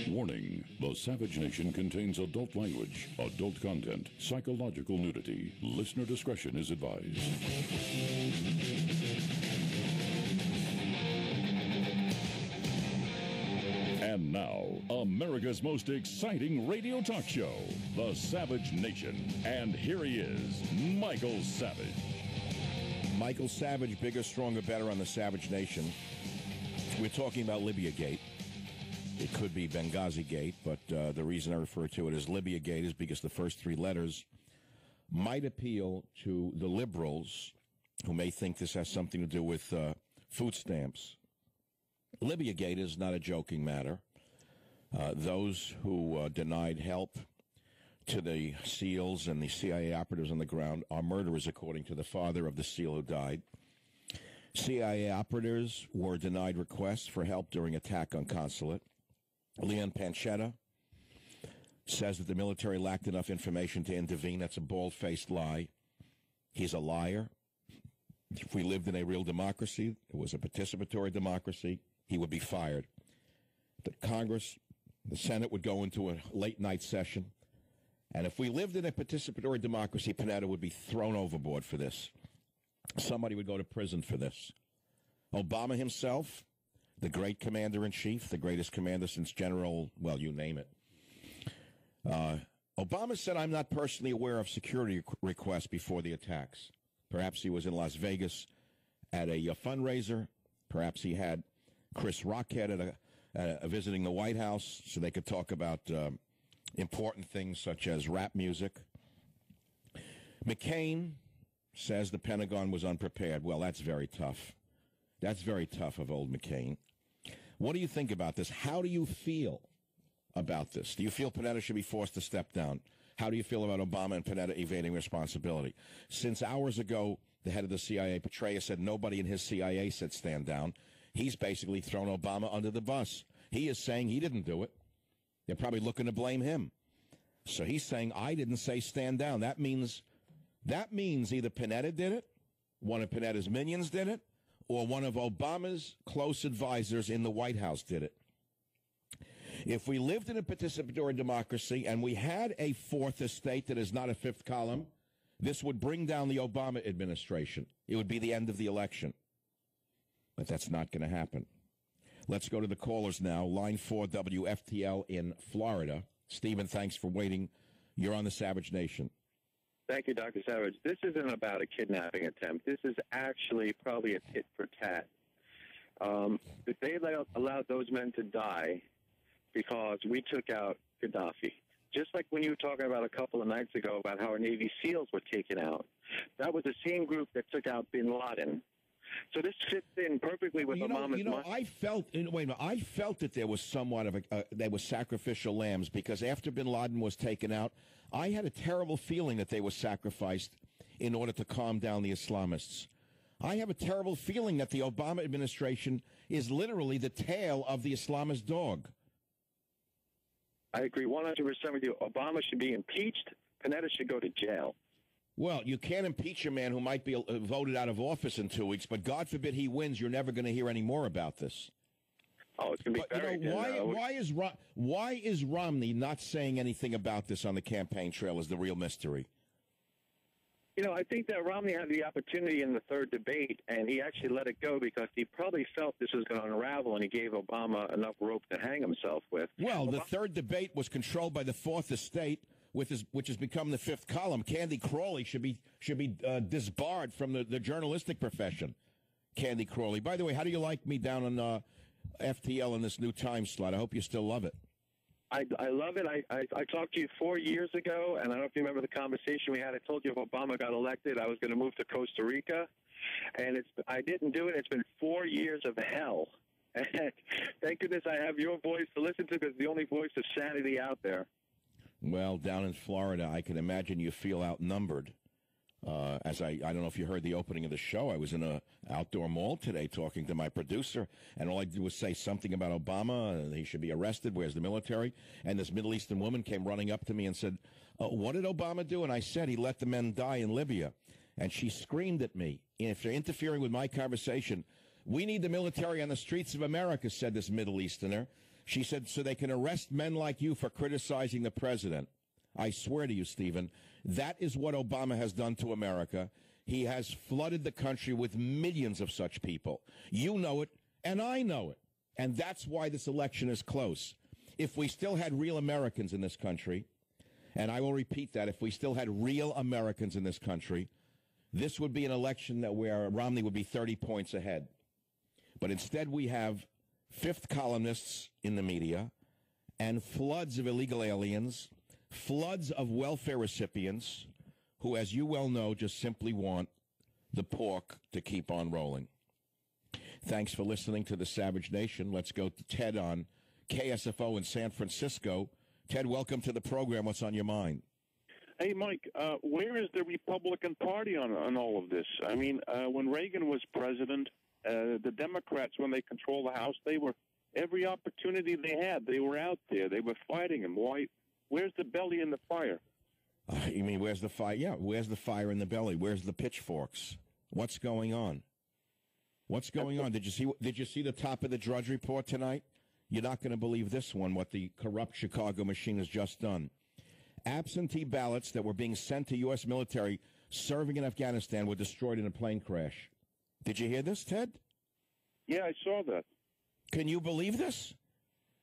Warning, the Savage Nation contains adult language, adult content, psychological nudity. Listener discretion is advised. And now, America's most exciting radio talk show, The Savage Nation. And here he is, Michael Savage. Michael Savage, bigger, stronger, better on The Savage Nation. We're talking about Libya Gate. It could be Benghazi Gate, but the reason I refer to it as Libya Gate is because the first three letters might appeal to the liberals who may think this has something to do with food stamps. Libya Gate is not a joking matter. Those who denied help to the SEALs and the CIA operatives on the ground are murderers, according to the father of the SEAL who died. CIA operatives were denied requests for help during attack on consulate. Leon Panchetta says that the military lacked enough information to intervene. That's a bald-faced lie. He's a liar. If we lived in a real democracy, it was a participatory democracy, he would be fired. The Congress, the Senate would go into a late-night session. And if we lived in a participatory democracy, Panetta would be thrown overboard for this. Somebody would go to prison for this. Obama himself, the great commander-in-chief, the greatest commander since General, well, you name it. Obama said, I'm not personally aware of security requests before the attacks. Perhaps he was in Las Vegas at a fundraiser. Perhaps he had Chris Rockhead at visiting the White House so they could talk about important things such as rap music. McCain says the Pentagon was unprepared. Well, that's very tough. That's very tough of old McCain. What do you think about this? How do you feel about this? Do you feel Panetta should be forced to step down? How do you feel about Obama and Panetta evading responsibility? Since hours ago, the head of the CIA, Petraeus, said nobody in his CIA said stand down. He's basically thrown Obama under the bus. He is saying he didn't do it. They're probably looking to blame him. So he's saying, I didn't say stand down. That means either Panetta did it, one of Panetta's minions did it, or one of Obama's close advisors in the White House did it. If we lived in a participatory democracy and we had a fourth estate that is not a fifth column, this would bring down the Obama administration. It would be the end of the election. But that's not going to happen. Let's go to the callers now. Line 4 WFTL in Florida. Stephen, thanks for waiting. You're on the Savage Nation. Thank you, Dr. Savage. This isn't about a kidnapping attempt. This is actually probably a tit for tat. If they allowed those men to die because we took out Gaddafi, just like when you were talking about a couple of nights ago about how our Navy SEALs were taken out, that was the same group that took out bin Laden. So this fits in perfectly with Obama's mind. I felt that there was somewhat of they were sacrificial lambs because after bin Laden was taken out, I had a terrible feeling that they were sacrificed in order to calm down the Islamists. I have a terrible feeling that the Obama administration is literally the tail of the Islamist dog. I agree 100% with you. Obama should be impeached. Panetta should go to jail. Well, you can't impeach a man who might be voted out of office in 2 weeks, but God forbid he wins, you're never going to hear any more about this. Oh, it's going to be buried. Why is Romney not saying anything about this on the campaign trail is the real mystery? You know, I think that Romney had the opportunity in the third debate, and he actually let it go because he probably felt this was going to unravel, and he gave Obama enough rope to hang himself with. Well, the third debate was controlled by the fourth estate, which has become the fifth column. Candy Crawley should be disbarred from the journalistic profession. Candy Crawley. By the way, how do you like me down on FTL in this new time slot? I hope you still love it. I love it. I talked to you 4 years ago, and I don't know if you remember the conversation we had. I told you if Obama got elected, I was going to move to Costa Rica, and I didn't do it. It's been 4 years of hell. And thank goodness I have your voice to listen to because it's the only voice of sanity out there. Well, down in Florida, I can imagine you feel outnumbered. As I don't know if you heard the opening of the show, I was in a outdoor mall today talking to my producer, and all I did was say something about Obama, and he should be arrested, where's the military? And this Middle Eastern woman came running up to me and said, what did Obama do? And I said, he let the men die in Libya. And she screamed at me, if they're interfering with my conversation, We need the military on the streets of America, said this Middle Easterner. She said, so they can arrest men like you for criticizing the president. I swear to you, Stephen, that is what Obama has done to America. He has flooded the country with millions of such people. You know it, and I know it. And that's why this election is close. If we still had real Americans in this country, and I will repeat that, if we still had real Americans in this country, this would be an election where Romney would be 30 points ahead. But instead we have fifth columnists in the media and floods of illegal aliens, floods of welfare recipients who, as you well know, just simply want the pork to keep on rolling. Thanks for listening to the Savage Nation. Let's go to Ted on KSFO in San Francisco. Ted, welcome to the program. What's on your mind? Hey, Mike, where is the Republican Party on all of this? I mean, when Reagan was president, the Democrats, when they controlled the House, they were every opportunity they had, they were out there. They were fighting him. Why? Where's the belly in the fire? You mean where's the fire? Yeah, where's the fire in the belly? Where's the pitchforks? What's going on? What's going on? Did you see the top of the Drudge Report tonight? You're not going to believe this one, what the corrupt Chicago machine has just done. Absentee ballots that were being sent to U.S. military serving in Afghanistan were destroyed in a plane crash. Did you hear this, Ted? Yeah, I saw that. Can you believe this?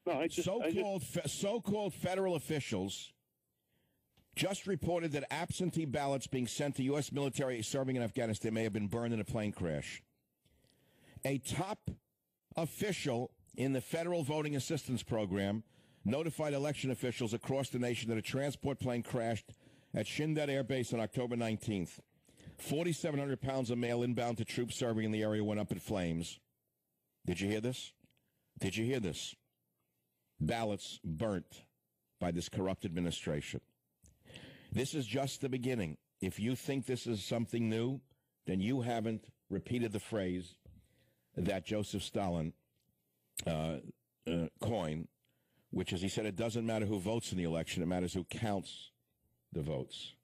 No, So-called federal officials just reported that absentee ballots being sent to U.S. military serving in Afghanistan may have been burned in a plane crash. A top official in the Federal Voting Assistance Program notified election officials across the nation that a transport plane crashed at Shindad Air Base on October 19th. 4,700 pounds of mail inbound to troops serving in the area went up in flames. Did you hear this? Did you hear this? Ballots burnt by this corrupt administration. This is just the beginning. If you think this is something new, then you haven't repeated the phrase that Joseph Stalin coined, which is, he said, it doesn't matter who votes in the election, it matters who counts the votes.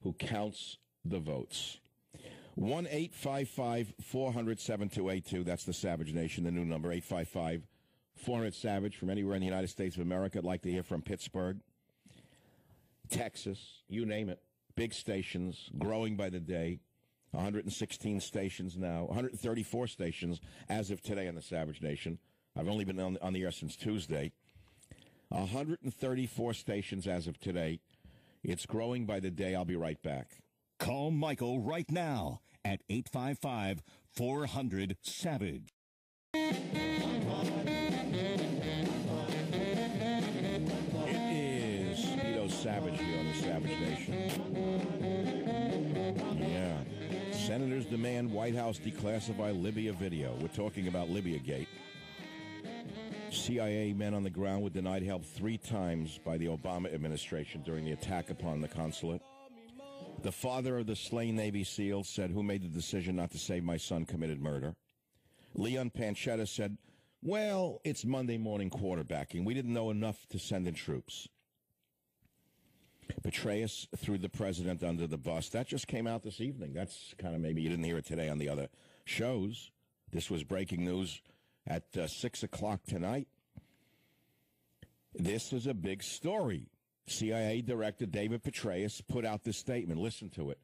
Who counts the votes. 1-855-400-7282. That's the Savage Nation, the new number, 855-400-SAVAGE from anywhere in the United States of America. I'd like to hear from Pittsburgh, Texas, you name it. Big stations, growing by the day. 116 stations now, 134 stations as of today on the Savage Nation. I've only been on the air since Tuesday. 134 stations as of today. It's growing by the day. I'll be right back. Call Michael right now at 855-400-SAVAGE. It is Speedo Savage here on the Savage Nation. Yeah. Senators demand White House declassify Libya video. We're talking about Libya Gate. CIA men on the ground were denied help 3 times by the Obama administration during the attack upon the consulate. The father of the slain Navy SEAL said, who made the decision not to save my son committed murder. Leon Panchetta said, well, it's Monday morning quarterbacking. We didn't know enough to send in troops. Petraeus threw the president under the bus. That just came out this evening. That's kind of, maybe you didn't hear it today on the other shows. This was breaking news at 6 o'clock tonight. This is a big story. CIA Director David Petraeus put out this statement. Listen to it.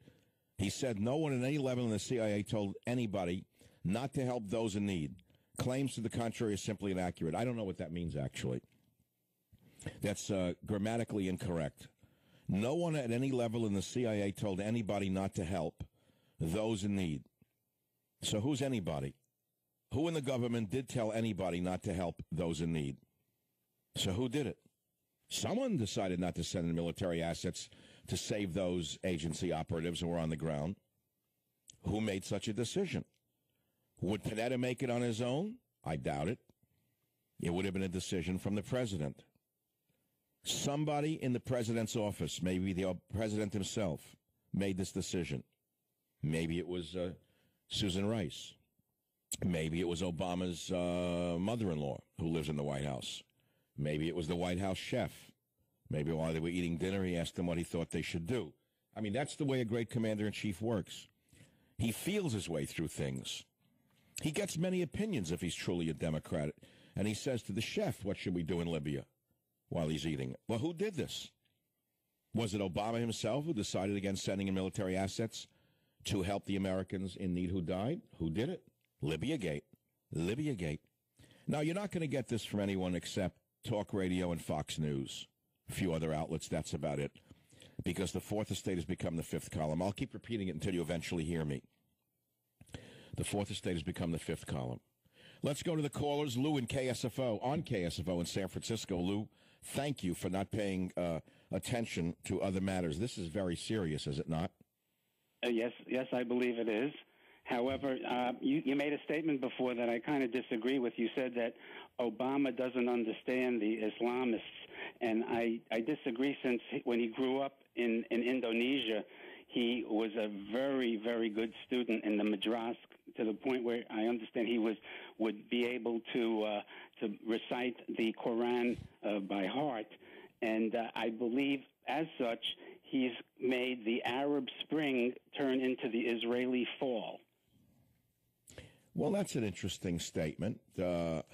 He said, no one at any level in the CIA told anybody not to help those in need. Claims to the contrary are simply inaccurate. I don't know what that means, actually. That's grammatically incorrect. No one at any level in the CIA told anybody not to help those in need. So who's anybody? Who in the government did tell anybody not to help those in need? So who did it? Someone decided not to send in military assets to save those agency operatives who were on the ground. Who made such a decision? Would Panetta make it on his own? I doubt it. It would have been a decision from the president. Somebody in the president's office, maybe the president himself, made this decision. Maybe it was Susan Rice. Maybe it was Obama's mother-in-law who lives in the White House. Maybe it was the White House chef. Maybe while they were eating dinner, he asked them what he thought they should do. I mean, that's the way a great commander-in-chief works. He feels his way through things. He gets many opinions if he's truly a Democrat. And he says to the chef, what should we do in Libya while he's eating? Well, who did this? Was it Obama himself who decided against sending in military assets to help the Americans in need who died? Who did it? Libya Gate. Libya Gate. Now, you're not going to get this from anyone except Talk Radio and Fox News. A few other outlets, that's about it. Because the fourth estate has become the fifth column. I'll keep repeating it until you eventually hear me. The fourth estate has become the fifth column. Let's go to the callers. Lou in KSFO, on KSFO in San Francisco. Lou, thank you for not paying attention to other matters. This is very serious, is it not? Yes, I believe it is. However, you made a statement before that I kind of disagree with. You said that Obama doesn't understand the Islamists, and I disagree since when he grew up in Indonesia, he was a very, very good student in the madrasa to the point where I understand he would be able to recite the Quran by heart, and I believe as such he's made the Arab Spring turn into the Israeli fall. Well, that's an interesting statement. It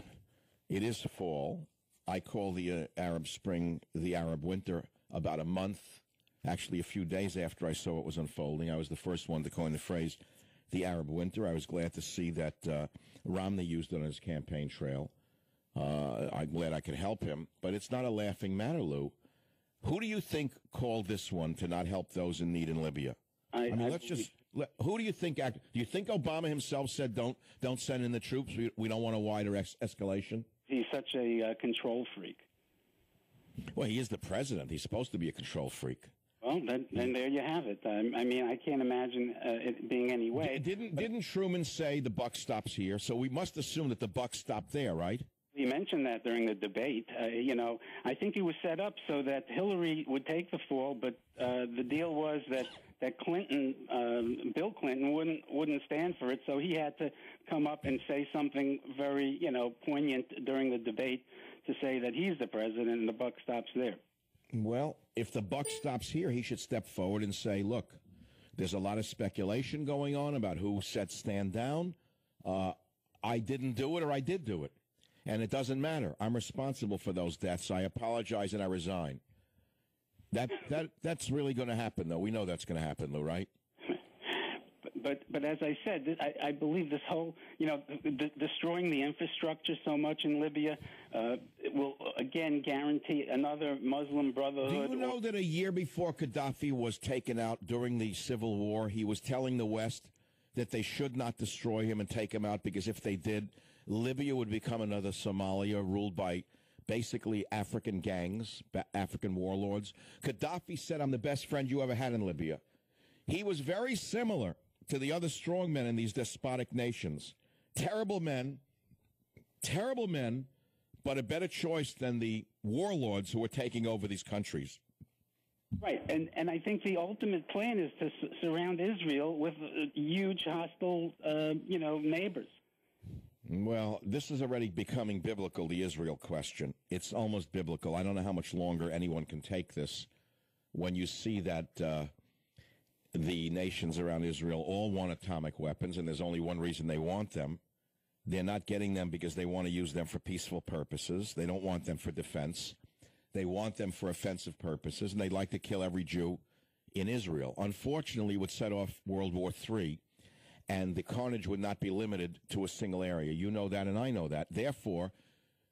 is fall. I call the Arab Spring the Arab Winter about a month, actually a few days after I saw what was unfolding. I was the first one to coin the phrase the Arab Winter. I was glad to see that Romney used it on his campaign trail. I'm glad I could help him. But it's not a laughing matter, Lou. Who do you think called this one to not help those in need in Libya? Who do you think? Do you think Obama himself said don't send in the troops? We don't want a wider escalation. He's such a control freak. Well, he is the president. He's supposed to be a control freak. Well, then there you have it. I mean, I can't imagine it being any way. Didn't Truman say the buck stops here? So we must assume that the buck stopped there, right? He mentioned that during the debate. I think it was set up so that Hillary would take the fall, but the deal was that Clinton, Bill Clinton, wouldn't stand for it, so he had to come up and say something very, poignant during the debate to say that he's the president and the buck stops there. Well, if the buck stops here, he should step forward and say, look, there's a lot of speculation going on about who said stand down. I didn't do it or I did do it. And it doesn't matter. I'm responsible for those deaths. I apologize and I resign. That's really going to happen, though. We know that's going to happen, Lou, right? But as I said, I believe this whole, destroying the infrastructure so much in Libya will, again, guarantee another Muslim Brotherhood. Do you know that a year before Gaddafi was taken out during the Civil War, he was telling the West that they should not destroy him and take him out because if they did, Libya would become another Somalia ruled by basically African gangs, African warlords. Gaddafi said, I'm the best friend you ever had in Libya. He was very similar to the other strong men in these despotic nations. Terrible men, but a better choice than the warlords who are taking over these countries. Right, and I think the ultimate plan is to surround Israel with huge hostile, neighbors. Well, this is already becoming biblical, the Israel question. It's almost biblical. I don't know how much longer anyone can take this when you see that the nations around Israel all want atomic weapons, and there's only one reason they want them. They're not getting them because they want to use them for peaceful purposes. They don't want them for defense. They want them for offensive purposes, and they'd like to kill every Jew in Israel. Unfortunately, it would set off World War III, and the carnage would not be limited to a single area. You know that, and I know that. Therefore,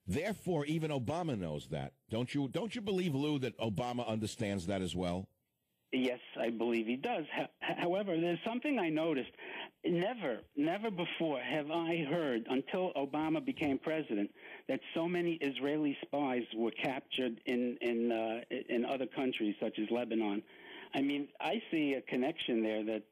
even Obama knows that. Don't you believe, Lou, that Obama understands that as well? Yes, I believe he does. However, there's something I noticed. Never before have I heard, until Obama became president, that so many Israeli spies were captured in other countries, such as Lebanon. I mean, I see a connection there that,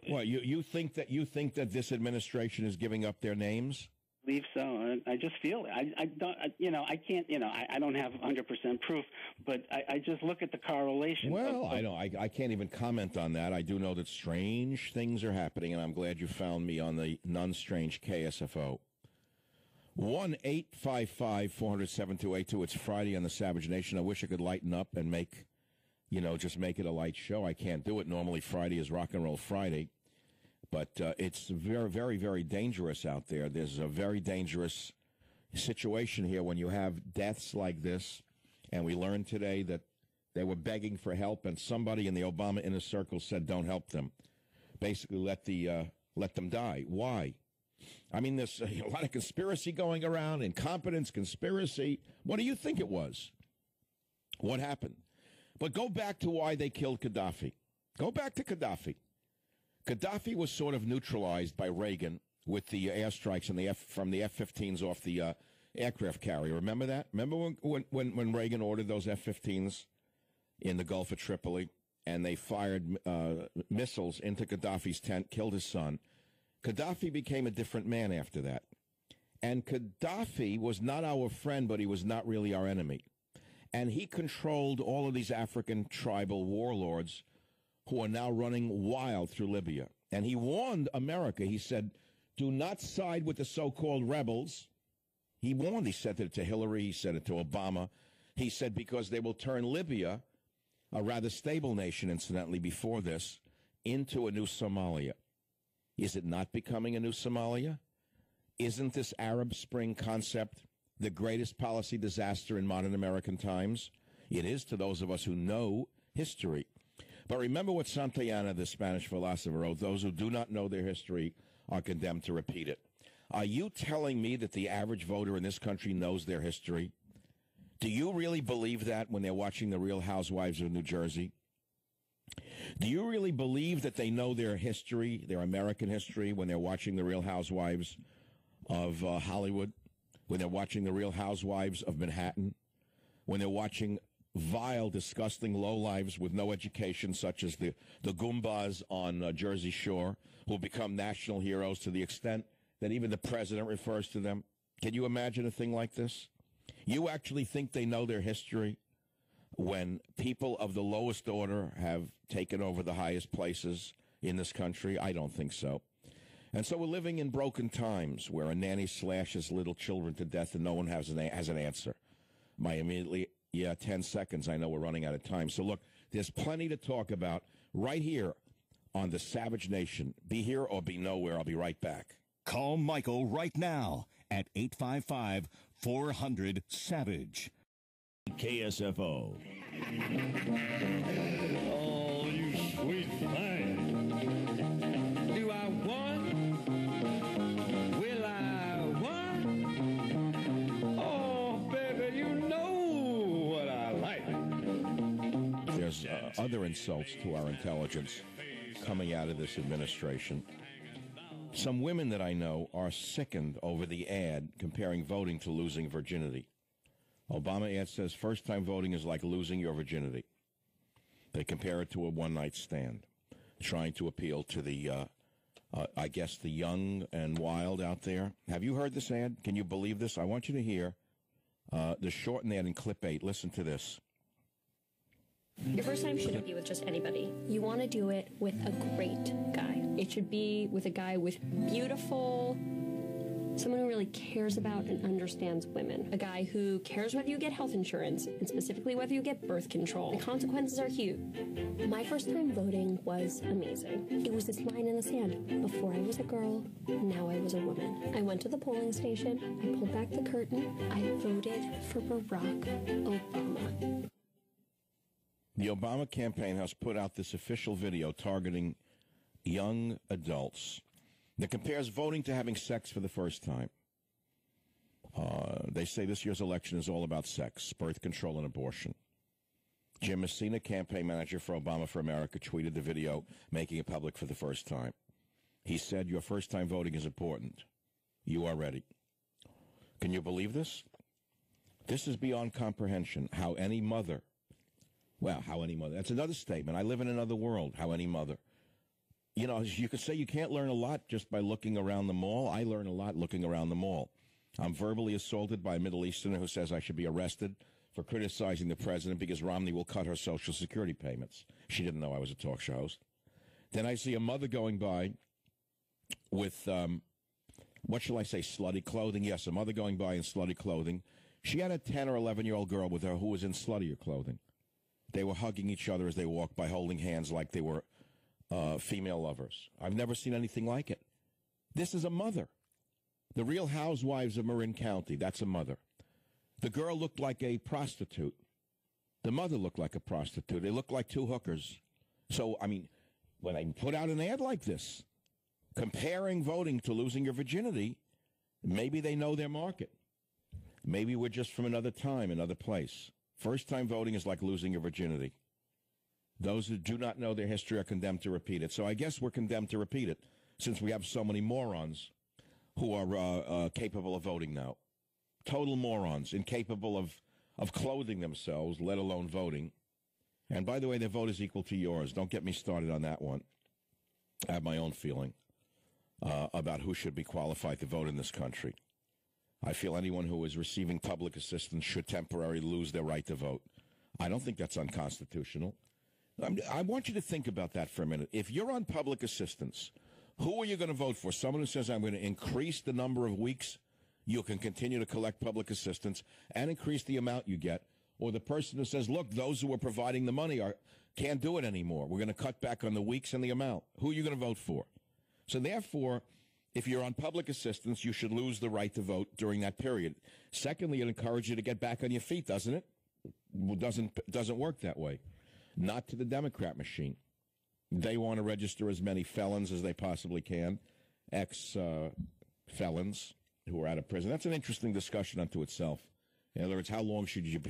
Well, you think that this administration is giving up their names? I believe so. I just feel it. I don't. I can't. I don't have 100% proof, but I just look at the correlation. Well, I know. I can't even comment on that. I do know that strange things are happening, and I'm glad you found me on the non-strange KSFO. 1-855-400-7282. It's Friday on the Savage Nation. I wish I could lighten up and make it a light show. I can't do it. Normally Friday is Rock and Roll Friday. But it's very, very, very dangerous out there. There's a very dangerous situation here when you have deaths like this. And we learned today that they were begging for help, and somebody in the Obama inner circle said, "Don't help them." Basically, let them die. Why? I mean, there's a lot of conspiracy going around, incompetence, conspiracy. What do you think it was? What happened? But go back to why they killed Gaddafi. Go back to Gaddafi. Gaddafi was sort of neutralized by Reagan with the airstrikes and from the F-15s off the aircraft carrier. Remember that? Remember when Reagan ordered those F-15s in the Gulf of Tripoli, and they fired missiles into Gaddafi's tent, killed his son? Gaddafi became a different man after that. And Gaddafi was not our friend, but he was not really our enemy. And he controlled all of these African tribal warlords who are now running wild through Libya. And he warned America. He said, do not side with the so-called rebels. He warned. He said it to Hillary. He said it to Obama. He said because they will turn Libya, a rather stable nation, incidentally, before this, into a new Somalia. Is it not becoming a new Somalia? Isn't this Arab Spring concept the greatest policy disaster in modern American times? It is to those of us who know history. But remember what Santayana, the Spanish philosopher, wrote: those who do not know their history are condemned to repeat it. Are you telling me that the average voter in this country knows their history? Do you really believe that when they're watching The Real Housewives of New Jersey? Do you really believe that they know their history, their American history, when they're watching The Real Housewives of Hollywood, when they're watching The Real Housewives of Manhattan, when they're watching vile, disgusting lowlives with no education, such as the Goombas on Jersey Shore, who become national heroes to the extent that even the president refers to them? Can you imagine a thing like this? You actually think they know their history when people of the lowest order have taken over the highest places in this country? I don't think so. And so we're living in broken times where a nanny slashes little children to death and no one has an answer. 10 seconds. I know we're running out of time. So look, there's plenty to talk about right here on the Savage Nation. Be here or be nowhere. I'll be right back. Call Michael right now at 855-400-SAVAGE. KSFO. Oh, you sweet thing. Do I want? Will I want? Oh, baby, you know what I like. There's other insults to our intelligence coming out of this administration. Some women that I know are sickened over the ad comparing voting to losing virginity. Obama ad says first-time voting is like losing your virginity. They compare it to a one-night stand, trying to appeal to the, I guess, the young and wild out there. Have you heard this ad? Can you believe this? I want you to hear the shortened ad in clip 8. Listen to this. Your first time shouldn't be with just anybody. You want to do it with a great guy. It should be with a guy with beautiful, someone who really cares about and understands women. A guy who cares whether you get health insurance, and specifically whether you get birth control. The consequences are huge. My first time voting was amazing. It was this line in the sand. Before I was a girl, now I was a woman. I went to the polling station, I pulled back the curtain, I voted for Barack Obama. The Obama campaign has put out this official video targeting young adults that compares voting to having sex for the first time. They say this year's election is all about sex, birth control, and abortion. Jim Messina, campaign manager for Obama for America, tweeted the video, making it public for the first time. He said, your first time voting is important. You are ready. Can you believe this? This is beyond comprehension. How any mother, that's another statement. I live in another world. How any mother. You know, you could say you can't learn a lot just by looking around the mall. I learn a lot looking around the mall. I'm verbally assaulted by a Middle Easterner who says I should be arrested for criticizing the president because Romney will cut her Social Security payments. She didn't know I was a talk show host. Then I see a mother going by with, what shall I say, slutty clothing? Yes, a mother going by in slutty clothing. She had a 10 or 11-year-old girl with her who was in sluttier clothing. They were hugging each other as they walked by, holding hands like they were female lovers. I've never seen anything like it. This is a mother. The Real Housewives of Marin County, that's a mother. The girl looked like a prostitute. The mother looked like a prostitute. They looked like two hookers. So, I mean, when I put out an ad like this, comparing voting to losing your virginity, maybe they know their market. Maybe we're just from another time, another place. First-time voting is like losing your virginity. Those who do not know their history are condemned to repeat it. So I guess we're condemned to repeat it, since we have so many morons who are capable of voting now. Total morons, incapable of clothing themselves, let alone voting. And by the way, their vote is equal to yours. Don't get me started on that one. I have my own feeling about who should be qualified to vote in this country. I feel anyone who is receiving public assistance should temporarily lose their right to vote. I don't think that's unconstitutional. I want you to think about that for a minute. If you're on public assistance, who are you going to vote for? Someone who says, I'm going to increase the number of weeks you can continue to collect public assistance and increase the amount you get, or the person who says, look, those who are providing the money can't do it anymore. We're going to cut back on the weeks and the amount. Who are you going to vote for? So therefore, if you're on public assistance, you should lose the right to vote during that period. Secondly, it encourages you to get back on your feet, doesn't it? Doesn't work that way. Not to the Democrat machine. They want to register as many felons as they possibly can, ex-felons who are out of prison. That's an interesting discussion unto itself. In other words, how long should you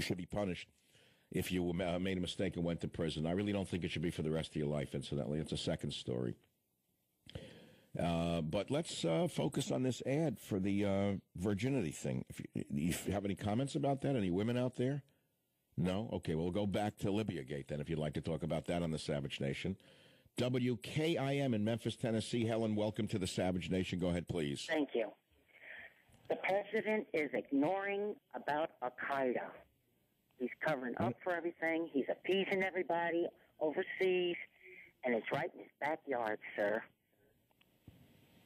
should be punished if you made a mistake and went to prison? I really don't think it should be for the rest of your life, incidentally. It's a second story. But let's focus on this ad for the virginity thing. If you have any comments about that? Any women out there? No? Okay, we'll go back to Libya Gate then, if you'd like to talk about that on the Savage Nation. WKIM in Memphis, Tennessee. Helen, welcome to the Savage Nation. Go ahead, please. Thank you. The president is ignoring about Al-Qaeda. He's covering up for everything. He's appeasing everybody overseas, and it's right in his backyard, sir.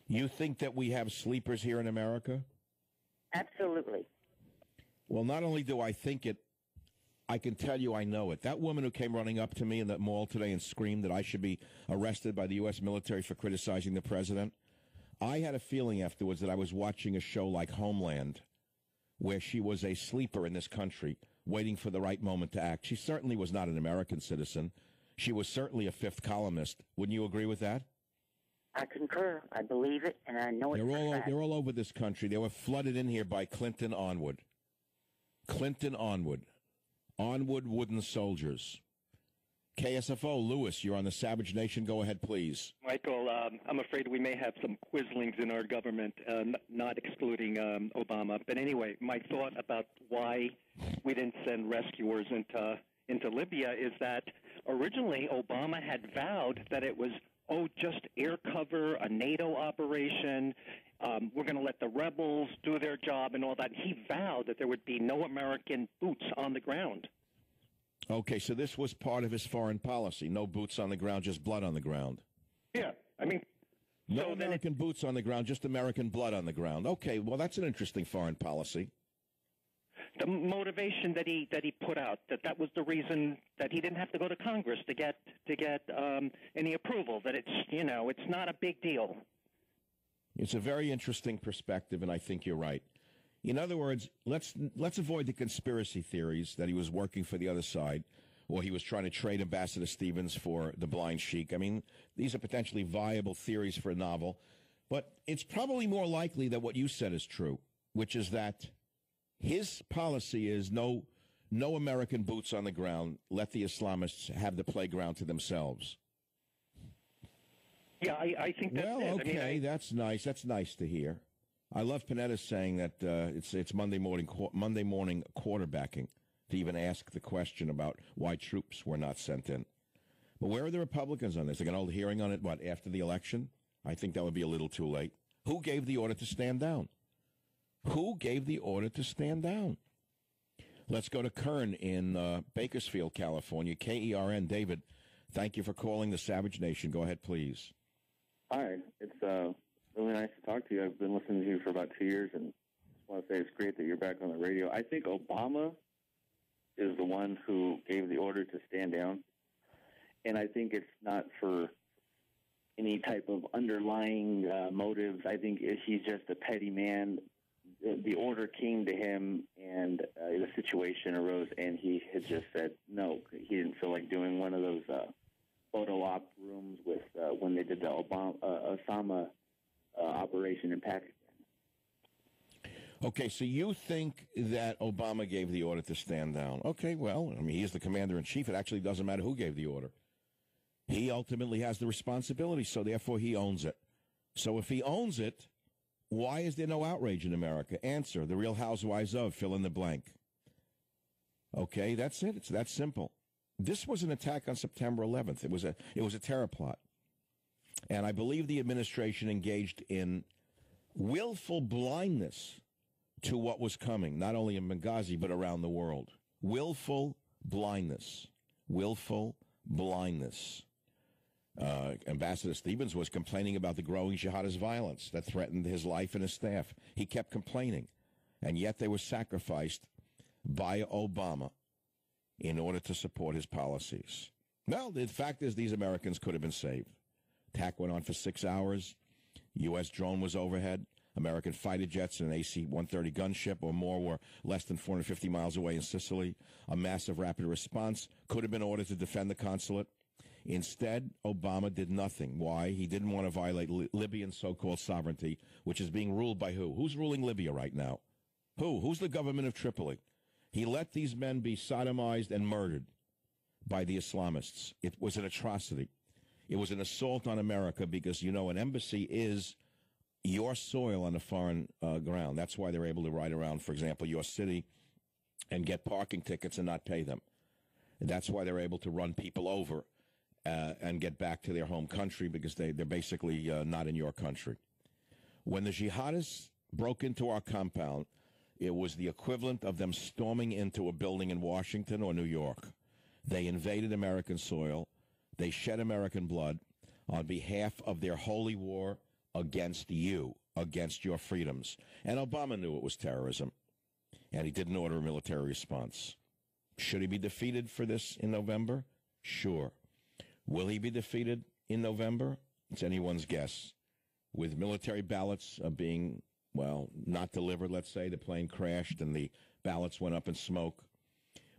You think that we have sleepers here in America? Absolutely. Well, not only do I think it, I can tell you I know it. That woman who came running up to me in that mall today and screamed that I should be arrested by the U.S. military for criticizing the president, I had a feeling afterwards that I was watching a show like Homeland, where she was a sleeper in this country, waiting for the right moment to act. She certainly was not an American citizen. She was certainly a fifth columnist. Wouldn't you agree with that? I concur. I believe it, and I know it's a fact. They're all over this country. They were flooded in here by Clinton onward. Clinton onward. Onward wooden soldiers. KSFO, Lewis, you're on the Savage Nation. Go ahead, please. Michael, I'm afraid we may have some quislings in our government, not excluding Obama. But anyway, my thought about why we didn't send rescuers into Libya is that originally Obama had vowed that it was, just air cover, a NATO operation. We're going to let the rebels do their job and all that. He vowed that there would be no American boots on the ground. Okay, so this was part of his foreign policy. No boots on the ground, just blood on the ground. Yeah, I mean... No American boots on the ground, just American blood on the ground. Okay, well, that's an interesting foreign policy. The motivation that he put out, that was the reason that he didn't have to go to Congress to get any approval, that it's not a big deal. It's a very interesting perspective, and I think you're right. In other words, let's avoid the conspiracy theories that he was working for the other side, or he was trying to trade Ambassador Stevens for the blind sheik. I mean, these are potentially viable theories for a novel, but it's probably more likely that what you said is true, which is that his policy is no American boots on the ground. Let the Islamists have the playground to themselves. Yeah, I think that's well, it. Okay, that's nice. That's nice to hear. I love Panetta saying that it's Monday morning quarterbacking to even ask the question about why troops were not sent in. But where are the Republicans on this? They're going to hold a hearing on it, after the election? I think that would be a little too late. Who gave the order to stand down? Who gave the order to stand down? Let's go to Kern in Bakersfield, California. KERN. David, thank you for calling the Savage Nation. Go ahead, please. Hi. It's really nice to talk to you. I've been listening to you for about 2 years, and just want to say it's great that you're back on the radio. I think Obama is the one who gave the order to stand down. and I think it's not for any type of underlying motives. I think he's just a petty man. The order came to him, and the situation arose, and he had just said no. He didn't feel like doing one of those photo op rooms with when they did the Osama operation in Pakistan. Okay, so you think that Obama gave the order to stand down. Okay, well, I mean, he is the commander-in-chief. It actually doesn't matter who gave the order. He ultimately has the responsibility, so therefore he owns it. So if he owns it, why is there no outrage in America? Answer, The Real Housewives of, fill in the blank. Okay, that's it. It's that simple. This was an attack on September 11th. It was a terror plot. And I believe the administration engaged in willful blindness to what was coming, not only in Benghazi, but around the world. Willful blindness. Willful blindness. Ambassador Stevens was complaining about the growing jihadist violence that threatened his life and his staff. He kept complaining, and yet they were sacrificed by Obama in order to support his policies. Well, the fact is these Americans could have been saved. Attack went on for 6 hours. U.S. drone was overhead. American fighter jets and an AC-130 gunship or more were less than 450 miles away in Sicily. A massive rapid response could have been ordered to defend the consulate. Instead, Obama did nothing. Why? He didn't want to violate Libyan so-called sovereignty, which is being ruled by who? Who's ruling Libya right now? Who? Who's the government of Tripoli? He let these men be sodomized and murdered by the Islamists. It was an atrocity. It was an assault on America because, you know, an embassy is your soil on a foreign ground. That's why they're able to ride around, for example, your city and get parking tickets and not pay them. And that's why they're able to run people over and get back to their home country because they're basically not in your country. When the jihadists broke into our compound, it was the equivalent of them storming into a building in Washington or New York. They invaded American soil. They shed American blood on behalf of their holy war against you, against your freedoms. And Obama knew it was terrorism, and he didn't order a military response. Should he be defeated for this in November? Sure. Will he be defeated in November? It's anyone's guess. With military ballots being, well, not delivered, let's say, the plane crashed and the ballots went up in smoke.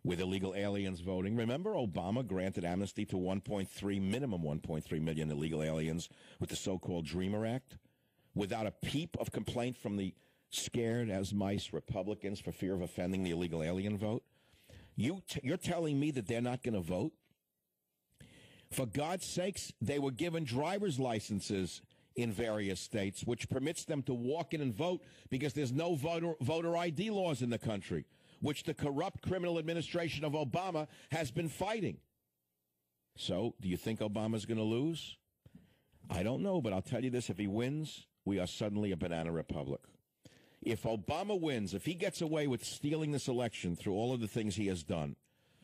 With illegal aliens voting. Remember, Obama granted amnesty to minimum 1.3 million illegal aliens with the so-called Dreamer Act, without a peep of complaint from the scared as mice Republicans for fear of offending the illegal alien vote. You're telling me that they're not going to vote? For God's sakes, they were given driver's licenses in various states, which permits them to walk in and vote because there's no voter ID laws in the country, which the corrupt criminal administration of Obama has been fighting. So, do you think Obama's going to lose? I don't know, but I'll tell you this. If he wins, we are suddenly a banana republic. If Obama wins, if he gets away with stealing this election through all of the things he has done,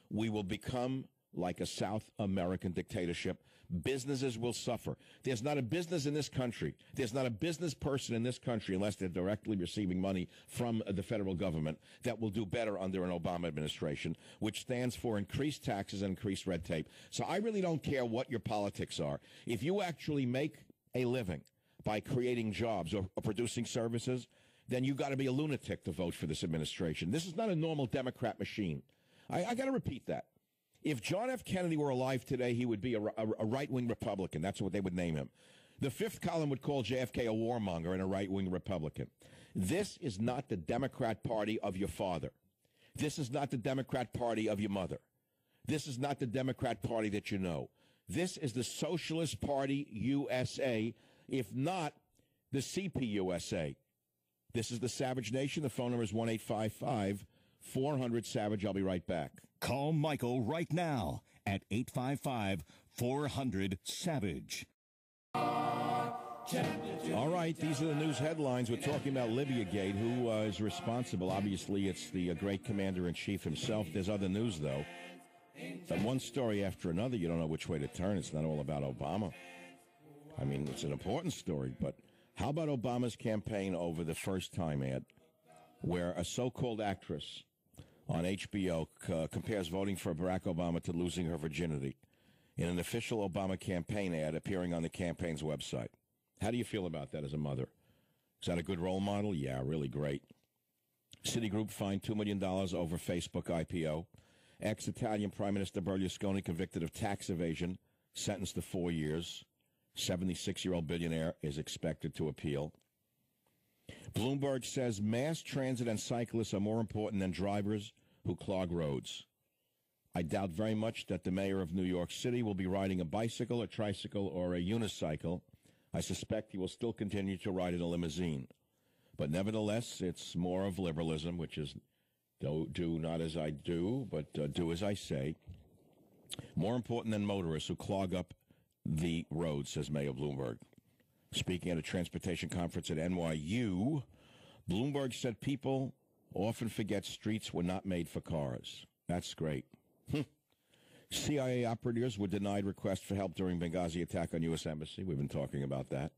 we will become like a South American dictatorship. Businesses will suffer. There's not a business in this country. There's not a business person in this country, unless they're directly receiving money from the federal government, that will do better under an Obama administration, which stands for increased taxes and increased red tape. So I really don't care what your politics are. If you actually make a living by creating jobs or producing services, then you got to be a lunatic to vote for this administration. This is not a normal Democrat machine. I got to repeat that. If John F. Kennedy were alive today, he would be a right-wing Republican. That's what they would name him. The fifth column would call JFK a warmonger and a right-wing Republican. This is not the Democrat Party of your father. This is not the Democrat Party of your mother. This is not the Democrat Party that you know. This is the Socialist Party USA, if not the CPUSA. This is the Savage Nation. The phone number is 1-855-400-SAVAGE. I'll be right back. Call Michael right now at 855-400-SAVAGE. All right, these are the news headlines. We're talking about Libya Gate. Who is responsible? Obviously, it's the great commander-in-chief himself. There's other news, though. From one story after another, you don't know which way to turn. It's not all about Obama. I mean, it's an important story, but how about Obama's campaign over the first time ad, where a so-called actress on HBO compares voting for Barack Obama to losing her virginity. in an official Obama campaign ad appearing on the campaign's website. How do you feel about that as a mother? Is that a good role model? Yeah, really great. Citigroup fined $2 million over Facebook IPO. Ex-Italian Prime Minister Berlusconi convicted of tax evasion, sentenced to 4 years. 76-year-old billionaire is expected to appeal. Bloomberg says mass transit and cyclists are more important than drivers who clog roads. I doubt very much that the mayor of New York City will be riding a bicycle, a tricycle, or a unicycle. I suspect he will still continue to ride in a limousine. But nevertheless, it's more of liberalism, which is do not as I do, but do as I say. More important than motorists who clog up the roads, says Mayor Bloomberg. Speaking at a transportation conference at NYU, Bloomberg said people often forget streets were not made for cars. That's great. CIA operatives were denied requests for help during Benghazi attack on U.S. Embassy. We've been talking about that.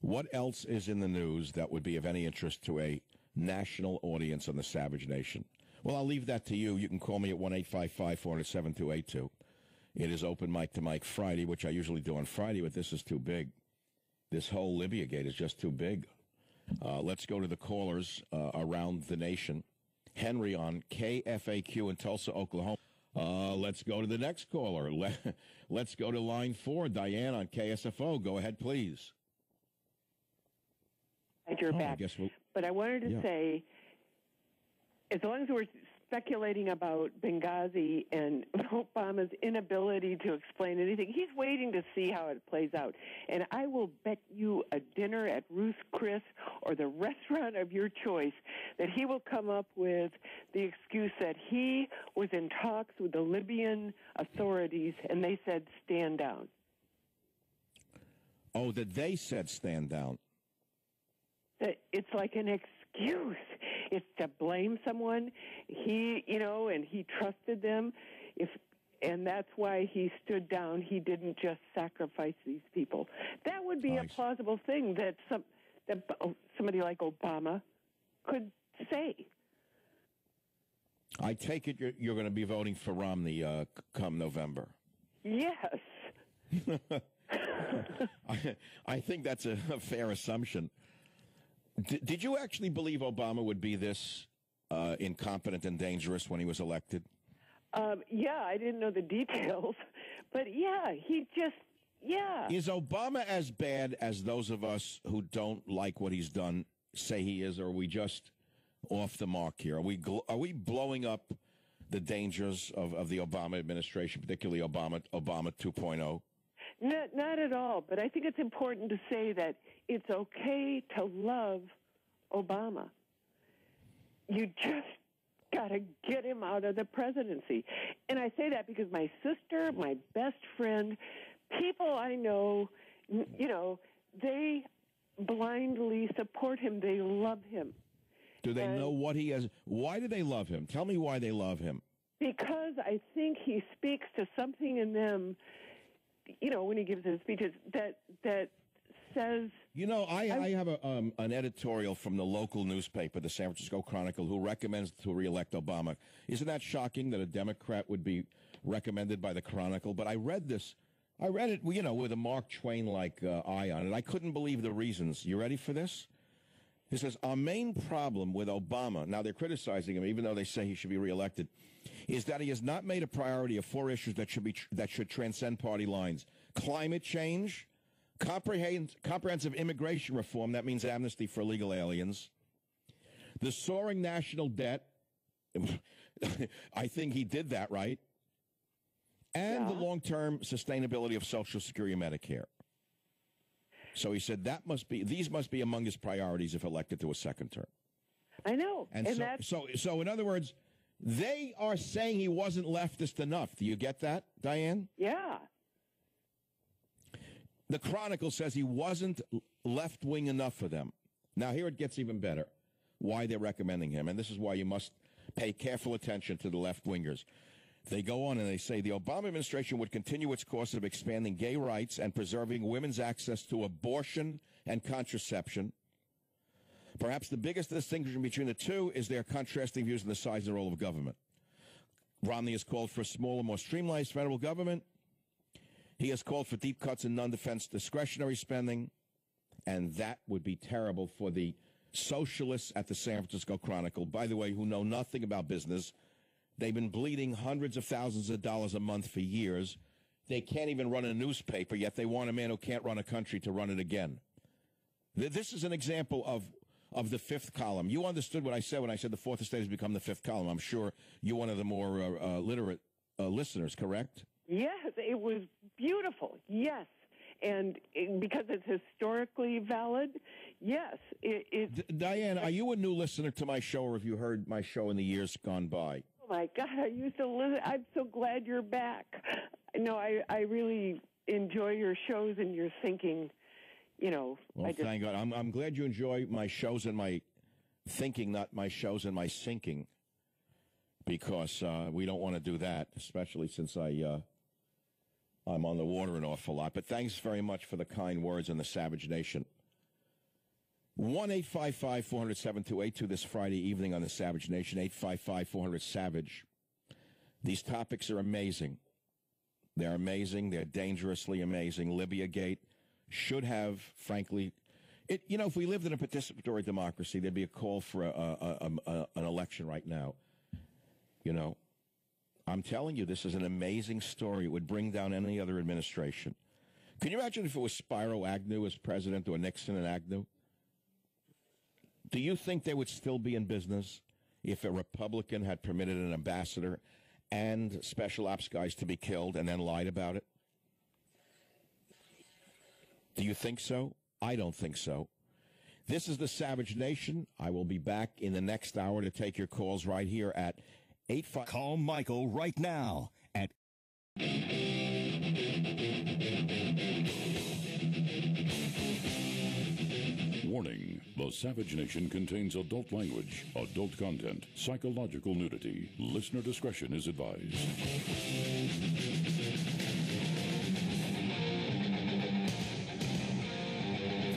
What else is in the news that would be of any interest to a national audience on the Savage Nation? Well, I'll leave that to you. You can call me at 1-855-400-7282. It is Open Mic to Mike Friday, which I usually do on Friday, but this is too big. This whole Libya gate is just too big. Let's go to the callers around the nation. Henry on KFAQ in Tulsa, Oklahoma. Let's go to the next caller. Let's go to line 4. Diane on KSFO. Go ahead, please. You're back. But I wanted to say, as long as we're speculating about Benghazi and Obama's inability to explain anything, he's waiting to see how it plays out. And I will bet you a dinner at Ruth's Chris or the restaurant of your choice that he will come up with the excuse that he was in talks with the Libyan authorities and they said stand down. Oh, that they said stand down. It's like an excuse. It's to blame someone. He, and he trusted them. And that's why he stood down. He didn't just sacrifice these people. That would be a plausible thing that somebody like Obama could say. I take it you're going to be voting for Romney come November. Yes. I think that's a fair assumption. Did you actually believe Obama would be this incompetent and dangerous when he was elected? Yeah, I didn't know the details. But, Is Obama as bad as those of us who don't like what he's done say he is, or are we just off the mark here? Are we blowing up the dangers of the Obama administration, particularly Obama 2.0? Not at all, but I think it's important to say that it's okay to love Obama. You just got to get him out of the presidency. And I say that because my sister, my best friend, people I know, they blindly support him. They love him. Do they know what he has? Why do they love him? Tell me why they love him. Because I think he speaks to something in them, when he gives his speeches, that says... I have an editorial from the local newspaper, the San Francisco Chronicle, who recommends to reelect Obama. Isn't that shocking that a Democrat would be recommended by the Chronicle? But I read it, with a Mark Twain-like eye on it. I couldn't believe the reasons. You ready for this? He says, our main problem with Obama, now they're criticizing him, even though they say he should be reelected, is that he has not made a priority of 4 issues that should transcend party lines. Climate change, comprehensive immigration reform, that means amnesty for illegal aliens, the soaring national debt, I think he did that right, and the long-term sustainability of Social Security and Medicare. So he said these must be among his priorities if elected to a second term. I know. And so in other words, they are saying he wasn't leftist enough. Do you get that, Diane? Yeah. The Chronicle says he wasn't left-wing enough for them. Now, here it gets even better, why they're recommending him. And this is why you must pay careful attention to the left-wingers. They go on and they say the Obama administration would continue its course of expanding gay rights and preserving women's access to abortion and contraception. Perhaps the biggest distinction between the two is their contrasting views on the size and role of government. Romney has called for a smaller, more streamlined federal government. He has called for deep cuts in non-defense discretionary spending, and that would be terrible for the socialists at the San Francisco Chronicle, by the way, who know nothing about business. They've been bleeding hundreds of thousands of dollars a month for years. They can't even run a newspaper, yet they want a man who can't run a country to run it again. This is an example of the fifth column. You understood what I said when I said the fourth estate has become the fifth column. I'm sure you're one of the more literate listeners, correct? Yes, it was beautiful. Yes. And because it's historically valid, yes. Diane, are you a new listener to my show, or have you heard my show in the years gone by? Oh, my God, I used to listen. I'm so glad you're back. No, I really enjoy your shows and your thinking, you know. Well, thank God. I'm glad you enjoy my shows and my thinking, not my shows and my sinking, because we don't want to do that, especially since I'm on the water an awful lot. But thanks very much for the kind words in the Savage Nation. 1-855-400-7282 this Friday evening on the Savage Nation, 855-400-SAVAGE. These topics are amazing. They're amazing. They're dangerously amazing. Libya Gate should have, frankly, if we lived in a participatory democracy, there'd be a call for an election right now. You know, I'm telling you, this is an amazing story. It would bring down any other administration. Can you imagine if it was Spiro Agnew as president, or Nixon and Agnew? Do you think they would still be in business if a Republican had permitted an ambassador and special ops guys to be killed and then lied about it? Do you think so? I don't think so. This is the Savage Nation. I will be back in the next hour to take your calls right here at 855. Call Michael right now at... Warning, the Savage Nation contains adult language, adult content, psychological nudity. Listener discretion is advised.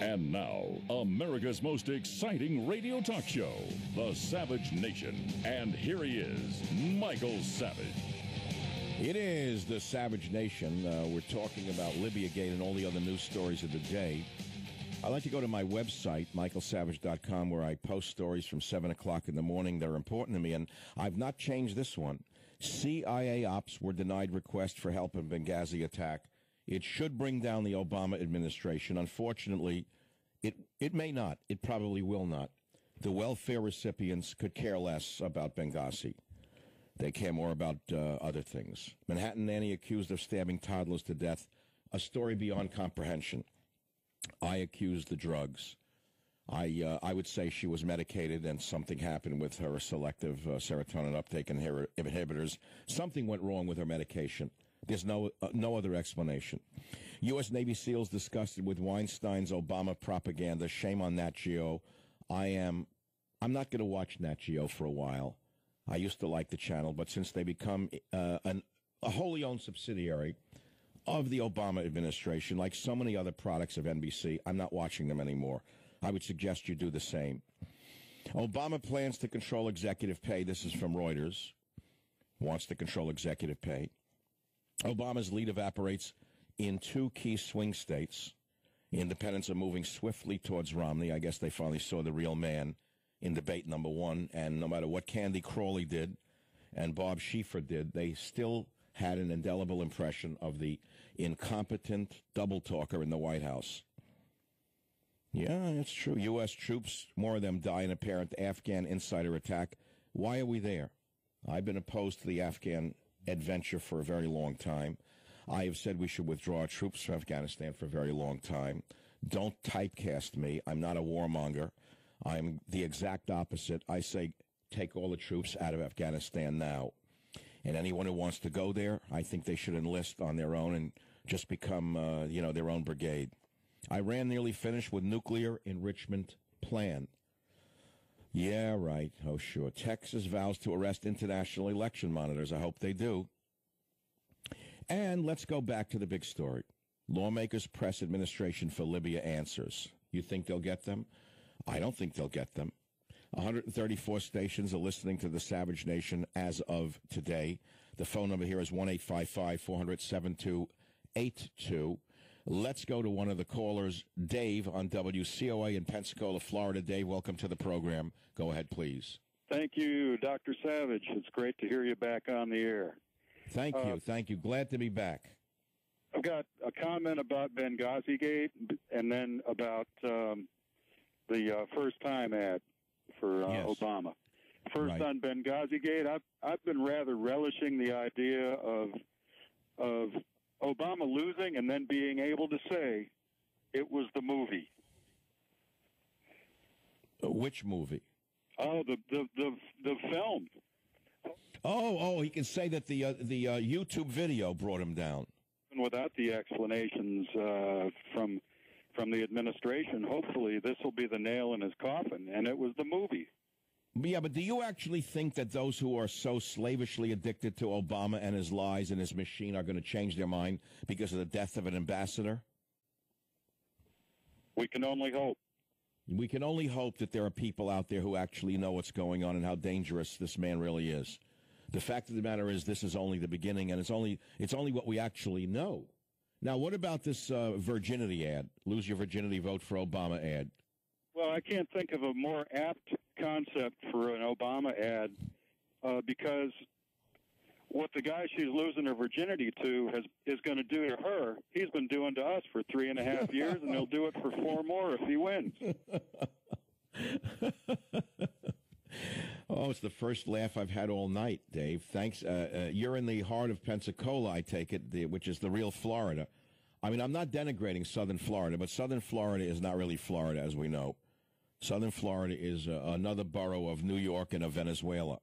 And now, America's most exciting radio talk show, The Savage Nation. And here he is, Michael Savage. It is The Savage Nation. We're talking about Libya Gate and all the other news stories of the day. I like to go to my website, michaelsavage.com, where I post stories from 7 o'clock in the morning that are important to me, and I've not changed this one. CIA ops were denied request for help in Benghazi attack. It should bring down the Obama administration. Unfortunately, it may not. It probably will not. The welfare recipients could care less about Benghazi. They care more about other things. Manhattan nanny accused of stabbing toddlers to death. A story beyond comprehension. I accused the drugs. I would say she was medicated and something happened with her selective serotonin uptake inhibitors. Something went wrong with her medication. There's no other explanation. U.S. Navy SEALs disgusted with Weinstein's Obama propaganda. Shame on Nat Geo. I'm not going to watch Nat Geo for a while. I used to like the channel, but since they become a wholly owned subsidiary of the Obama administration, like so many other products of NBC, I'm not watching them anymore. I would suggest you do the same. Obama plans to control executive pay. This is from Reuters. Wants to control executive pay. Obama's lead evaporates in 2 key swing states. Independents are moving swiftly towards Romney. I guess they finally saw the real man in debate number 1. And no matter what Candy Crawley did and Bob Schieffer did, they still had an indelible impression of the incompetent double talker in the White House. Yeah, it's true. U.S. troops, more of them die in apparent Afghan insider attack. Why are we there? I've been opposed to the Afghan adventure for a very long time. I have said we should withdraw our troops from Afghanistan for a very long time. Don't typecast me. I'm not a warmonger. I'm the exact opposite. I say take all the troops out of Afghanistan now. And anyone who wants to go there, I think they should enlist on their own and just become, their own brigade. Iran nearly finished with nuclear enrichment plan. Yeah, right. Oh, sure. Texas vows to arrest international election monitors. I hope they do. And let's go back to the big story. Lawmakers press administration for Libya answers. You think they'll get them? I don't think they'll get them. 134 stations are listening to the Savage Nation as of today. The phone number here is 1-855-400-7282. 882. Let's go to one of the callers, Dave, on WCOA in Pensacola, Florida. Dave, welcome to the program. Go ahead, please. Thank you, Dr. Savage. It's great to hear you back on the air. Thank you. Thank you. Glad to be back. I've got a comment about Benghazi Gate and then about the first-time ad for Obama. First, on Benghazi Gate, I've been rather relishing the idea of Obama losing and then being able to say it was the movie. Which movie? Oh, the film. Oh, he can say that the YouTube video brought him down. Without the explanations from the administration, hopefully this will be the nail in his coffin, and it was the movie. Yeah, but do you actually think that those who are so slavishly addicted to Obama and his lies and his machine are going to change their mind because of the death of an ambassador? We can only hope. We can only hope that there are people out there who actually know what's going on and how dangerous this man really is. The fact of the matter is this is only the beginning, and it's only what we actually know. Now, what about this virginity ad? Lose your virginity, vote for Obama ad. Well, I can't think of a more apt concept for an Obama ad because what the guy she's losing her virginity to is going to do to her, he's been doing to us for 3.5 years, and he'll do it for 4 more if he wins. Oh, it's the first laugh I've had all night, Dave. Thanks. You're in the heart of Pensacola, I take it, which is the real Florida. I mean, I'm not denigrating Southern Florida, but Southern Florida is not really Florida, as we know. Southern Florida is another borough of New York and of Venezuela.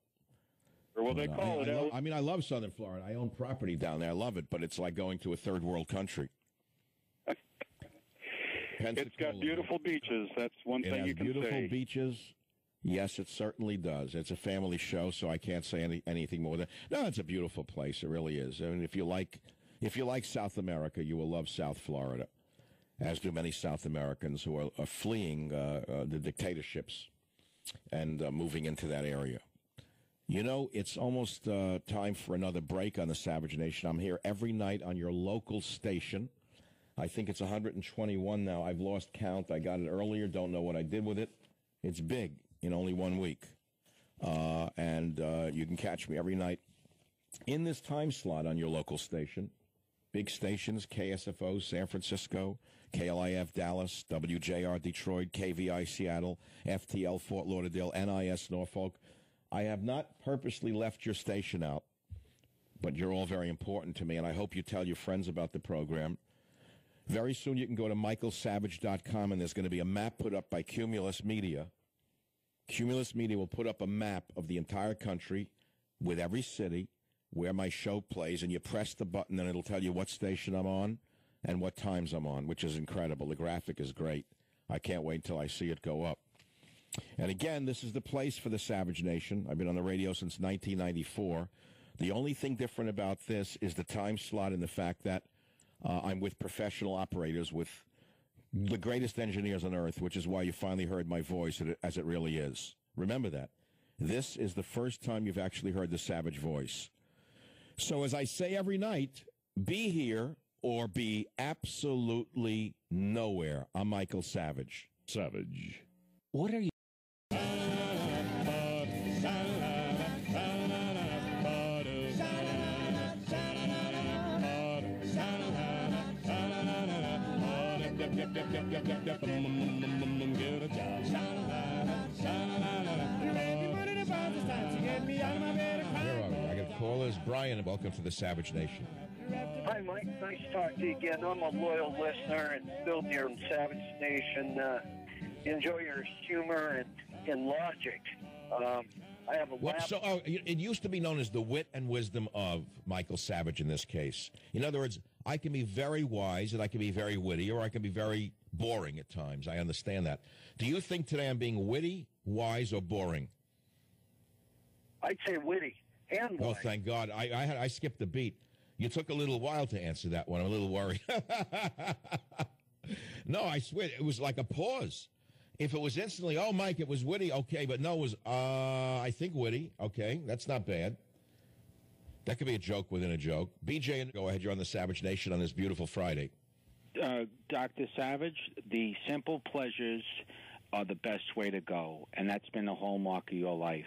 Or what they call it. I love Southern Florida. I own property down there. I love it, but it's like going to a third world country. It's got beautiful beaches. That's one thing you can say. Beautiful beaches. Yes, it certainly does. It's a family show, so I can't say anything more than no. It's a beautiful place. It really is. I mean, if you like South America, you will love South Florida, as do many South Americans who are fleeing the dictatorships and moving into that area. You know, it's almost time for another break on the Savage Nation. I'm here every night on your local station. I think it's 121 now. I've lost count. I got it earlier. Don't know what I did with it. It's big in only 1 week. And you can catch me every night in this time slot on your local station. Big stations, KSFO, San Francisco, KLIF, Dallas, WJR, Detroit, KVI, Seattle, FTL, Fort Lauderdale, NIS, Norfolk. I have not purposely left your station out, but you're all very important to me, and I hope you tell your friends about the program. Very soon you can go to michaelsavage.com, and there's going to be a map put up by Cumulus Media. Cumulus Media will put up a map of the entire country with every city where my show plays, and you press the button, and it'll tell you what station I'm on and what times I'm on, which is incredible. The graphic is great. I can't wait until I see it go up. And again, this is the place for the Savage Nation. I've been on the radio since 1994. The only thing different about this is the time slot and the fact that I'm with professional operators, with the greatest engineers on earth, which is why you finally heard my voice as it really is. Remember that. This is the first time you've actually heard the Savage voice. So as I say every night, be here or be absolutely nowhere. I'm Michael Savage. Savage. What are you? I got callers. Brian, welcome to the Savage Nation. Hi, Mike. Nice to talk to you again. I'm a loyal listener and still near Savage Nation. Enjoy your humor and logic. I have a it used to be known as the wit and wisdom of Michael Savage in this case. In other words, I can be very wise and I can be very witty, or I can be very boring at times. I understand that. Do you think today I'm being witty, wise, or boring? I'd say witty and wise. Oh, thank God. I skipped the beat. You took a little while to answer that one. I'm a little worried. No, I swear, it was like a pause. If it was instantly, oh, Mike, it was witty, okay, but no, it was, I think witty, okay, that's not bad. That could be a joke within a joke. BJ, go ahead. You're on the Savage Nation on this beautiful Friday. Dr. Savage, the simple pleasures are the best way to go, and that's been the hallmark of your life.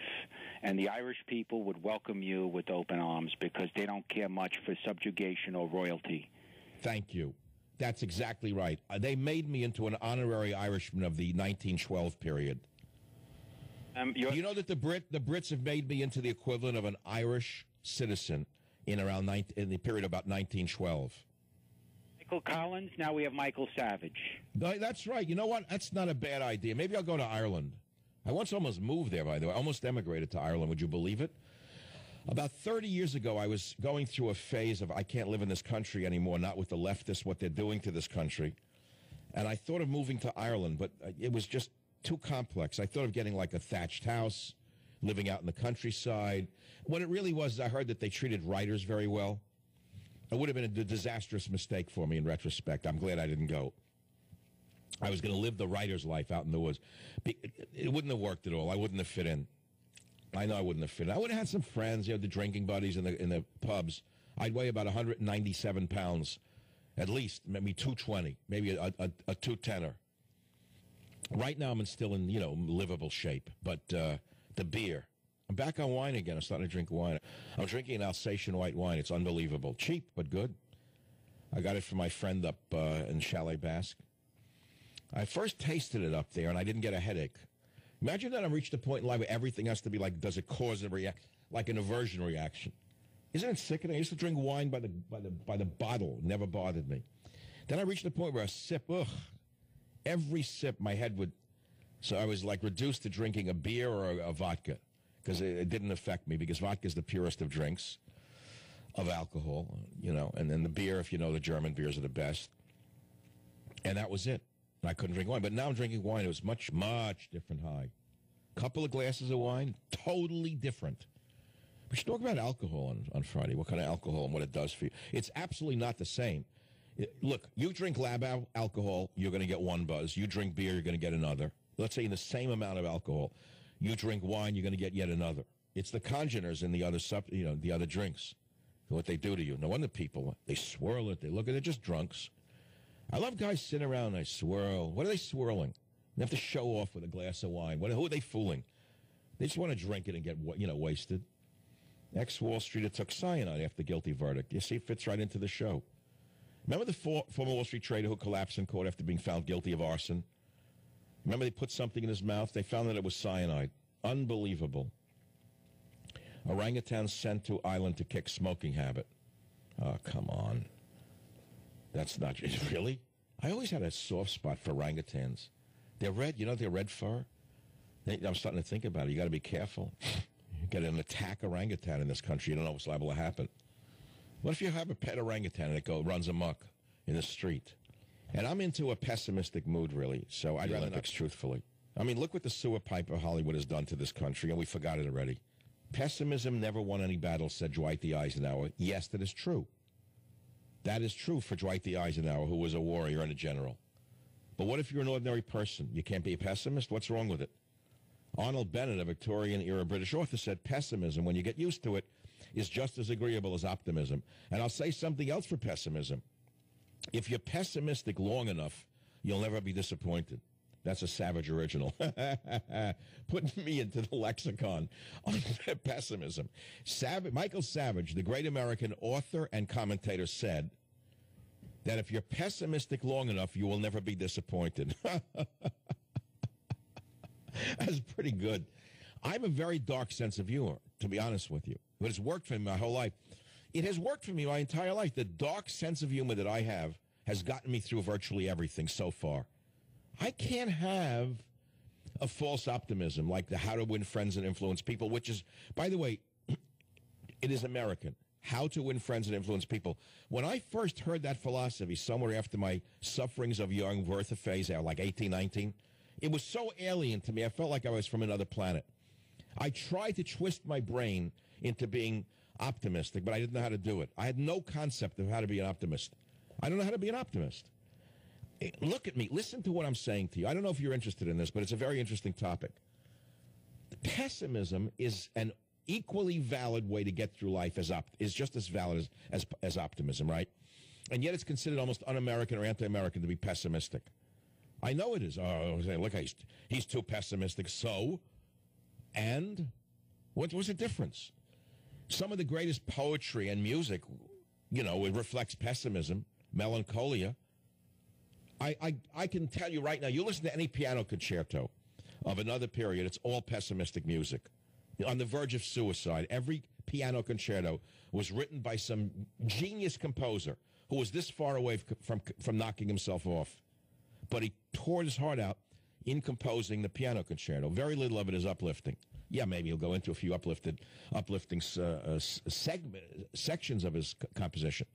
And the Irish people would welcome you with open arms because they don't care much for subjugation or royalty. Thank you. That's exactly right. They made me into an honorary Irishman of the 1912 period. You know that the Brits have made me into the equivalent of an Irish citizen in the period about 1912. Michael Collins, now we have Michael Savage. That's right. You know what? That's not a bad idea. Maybe I'll go to Ireland. I once almost moved there, by the way. I almost emigrated to Ireland. Would you believe it? About 30 years ago, I was going through a phase of I can't live in this country anymore, not with the leftists, what they're doing to this country. And I thought of moving to Ireland, but it was just too complex. I thought of getting like a thatched house, living out in the countryside. What it really was is I heard that they treated writers very well. It would have been a disastrous mistake for me in retrospect. I'm glad I didn't go. I was going to live the writer's life out in the woods. It wouldn't have worked at all. I wouldn't have fit in. I know I wouldn't have fit in. I would have had some friends, the drinking buddies in the pubs. I'd weigh about 197 pounds, at least, maybe 220, maybe a 210er. Right now, I'm still in, livable shape. But the beer, I'm back on wine again. I'm starting to drink wine. I'm drinking an Alsatian white wine. It's unbelievable. Cheap, but good. I got it from my friend up in Chalet Basque. I first tasted it up there, and I didn't get a headache. Imagine that I've reached a point in life where everything has to be like, does it cause a like an aversion reaction? Isn't it sickening? I used to drink wine by the bottle. It never bothered me. Then I reached a point where a sip, every sip my head would, so I was like reduced to drinking a beer or a vodka because it didn't affect me because vodka is the purest of drinks, of alcohol, and then the beer, if you know the German beers are the best. And that was it. I couldn't drink wine, but now I'm drinking wine. It was much, much different high. Couple of glasses of wine, totally different. We should talk about alcohol on Friday, what kind of alcohol and what it does for you. It's absolutely not the same. Look, you drink lab alcohol, you're going to get one buzz. You drink beer, you're going to get another. Let's say in the same amount of alcohol. You drink wine, you're going to get yet another. It's the congeners in the other drinks, what they do to you. No wonder people, they swirl it, they look at it, just drunks. I love guys sitting around and they swirl. What are they swirling? They have to show off with a glass of wine. Who are they fooling? They just want to drink it and get, wasted. Ex-Wall Streeter took cyanide after the guilty verdict. You see, it fits right into the show. Remember the former Wall Street trader who collapsed in court after being found guilty of arson? Remember they put something in his mouth? They found that it was cyanide. Unbelievable. Orangutan sent to island to kick smoking habit. Oh, come on. That's not really. I always had a soft spot for orangutans. They're red. They're red fur. I'm starting to think about it. You got to be careful. You get an attack orangutan in this country. You don't know what's liable to happen. What if you have a pet orangutan and it runs amok in the street? And I'm into a pessimistic mood, really. So I'd rather not. Truthfully. I mean, look what the sewer pipe of Hollywood has done to this country, and we forgot it already. Pessimism never won any battles, said Dwight D. Eisenhower. Yes, that is true. That is true for Dwight D. Eisenhower, who was a warrior and a general. But what if you're an ordinary person? You can't be a pessimist? What's wrong with it? Arnold Bennett, a Victorian-era British author, said pessimism, when you get used to it, is just as agreeable as optimism. And I'll say something else for pessimism. If you're pessimistic long enough, you'll never be disappointed. That's a Savage original. Putting me into the lexicon on pessimism. Michael Savage, the great American author and commentator, said that if you're pessimistic long enough, you will never be disappointed. That's pretty good. I have a very dark sense of humor, to be honest with you. But it's worked for me my whole life. It has worked for me my entire life. The dark sense of humor that I have has gotten me through virtually everything so far. I can't have a false optimism like the How to Win Friends and Influence People, which is, by the way, it is American. How to Win Friends and Influence People. When I first heard that philosophy somewhere after my sufferings of young Werther phase, like 18, 19, it was so alien to me. I felt like I was from another planet. I tried to twist my brain into being optimistic, but I didn't know how to do it. I had no concept of how to be an optimist. I don't know how to be an optimist. Look at me. Listen to what I'm saying to you. I don't know if you're interested in this, but it's a very interesting topic. Pessimism is an equally valid way to get through life is just as valid as optimism, right? And yet it's considered almost un-American or anti-American to be pessimistic. I know it is. Oh, look, he's too pessimistic. So, and what's the difference? Some of the greatest poetry and music, it reflects pessimism, melancholia. I can tell you right now, you listen to any piano concerto of another period, it's all pessimistic music. On the verge of suicide, every piano concerto was written by some genius composer who was this far away from knocking himself off. But he tore his heart out in composing the piano concerto. Very little of it is uplifting. Yeah, maybe he'll go into a few uplifting sections of his composition.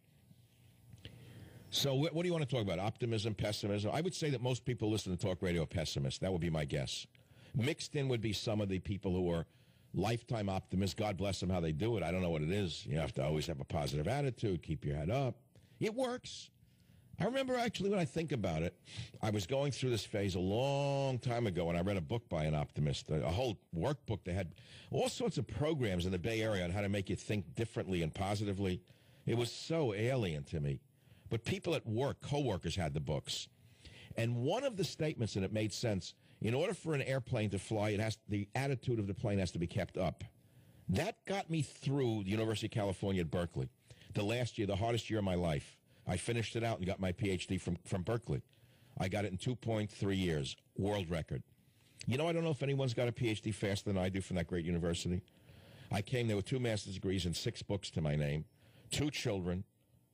So what do you want to talk about? Optimism, pessimism? I would say that most people listen to talk radio are pessimists. That would be my guess. Mixed in would be some of the people who are lifetime optimists. God bless them how they do it. I don't know what it is. You have to always have a positive attitude, keep your head up. It works. I remember actually when I think about it, I was going through this phase a long time ago and I read a book by an optimist, a whole workbook that had all sorts of programs in the Bay Area on how to make you think differently and positively. It was so alien to me. But people at work, coworkers, had the books. And one of the statements in it made sense. In order for an airplane to fly, the attitude of the plane has to be kept up. That got me through the University of California at Berkeley. The last year, the hardest year of my life. I finished it out and got my PhD from Berkeley. I got it in 2.3 years, world record. I don't know if anyone's got a PhD faster than I do from that great university. There were 2 master's degrees and 6 books to my name, 2 children,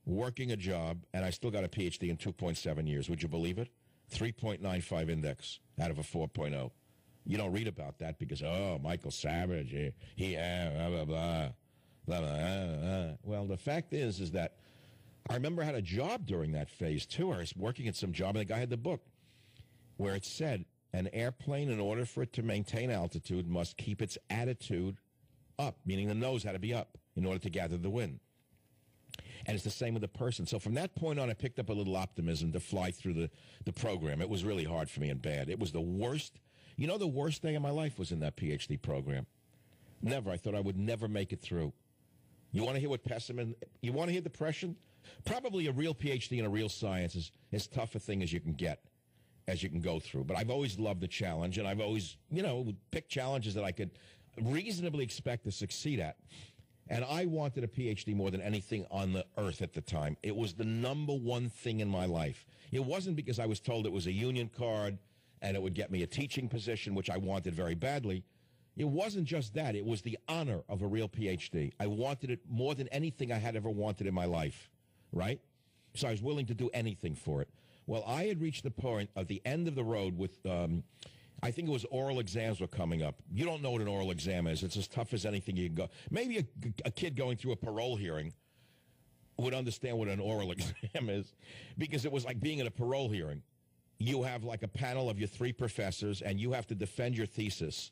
working a job, and I still got a PhD in 2.7 years. Would you believe it? 3.95 index out of a 4.0. You don't read about that because, Michael Savage, blah, blah, blah, blah, blah. Well, the fact is that I remember I had a job during that phase, too. I was working at some job, and the guy had the book where it said, an airplane, in order for it to maintain altitude, must keep its attitude up, meaning the nose had to be up in order to gather the wind. And it's the same with the person. So from that point on, I picked up a little optimism to fly through the program. It was really hard for me and bad. It was the worst. The worst day of my life was in that PhD program. Never. I thought I would never make it through. You want to hear what pessimism, you want to hear depression? Probably a real PhD in a real science is as tough a thing as you can get, as you can go through. But I've always loved the challenge, and I've always, picked challenges that I could reasonably expect to succeed at. And I wanted a PhD more than anything on the earth at the time. It was the number one thing in my life. It wasn't because I was told it was a union card and it would get me a teaching position, which I wanted very badly. It wasn't just that. It was the honor of a real PhD. I wanted it more than anything I had ever wanted in my life, right? So I was willing to do anything for it. Well, I had reached the point of the end of the road with... I think it was oral exams were coming up. You don't know what an oral exam is. It's as tough as anything you can go. Maybe a kid going through a parole hearing would understand what an oral exam is, because it was like being in a parole hearing. You have like a panel of your 3 professors, and you have to defend your thesis,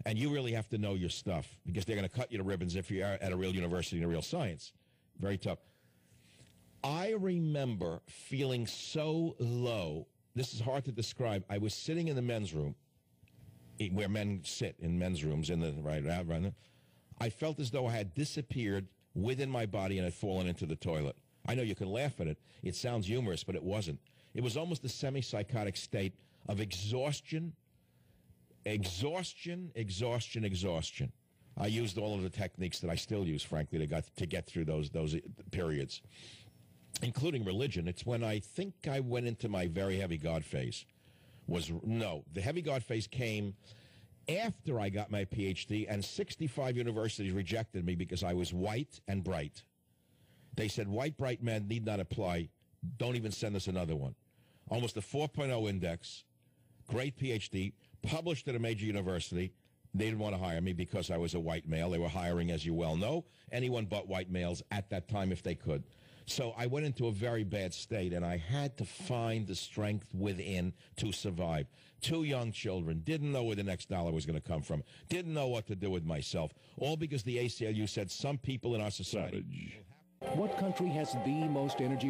and you really have to know your stuff, because they're going to cut you to ribbons if you're at a real university in a real science. Very tough. I remember feeling so low. This is hard to describe. I was sitting in the men's room, where men sit in men's rooms, I felt as though I had disappeared within my body and had fallen into the toilet. I know you can laugh at it. It sounds humorous, but it wasn't. It was almost a semi-psychotic state of exhaustion. I used all of the techniques that I still use, frankly, to get through those periods, including religion. It's when I think I went into my very heavy God phase. The heavy God phase came after I got my PhD, and 65 universities rejected me because I was white and bright. They said, white, bright men need not apply. Don't even send us another one. Almost a 4.0 index, great PhD, published at a major university. They didn't want to hire me because I was a white male. They were hiring, as you well know, anyone but white males at that time if they could. So I went into a very bad state, and I had to find the strength within to survive. 2 young children, didn't know where the next dollar was going to come from, didn't know what to do with myself, all because the ACLU said some people in our society... What country has the most energy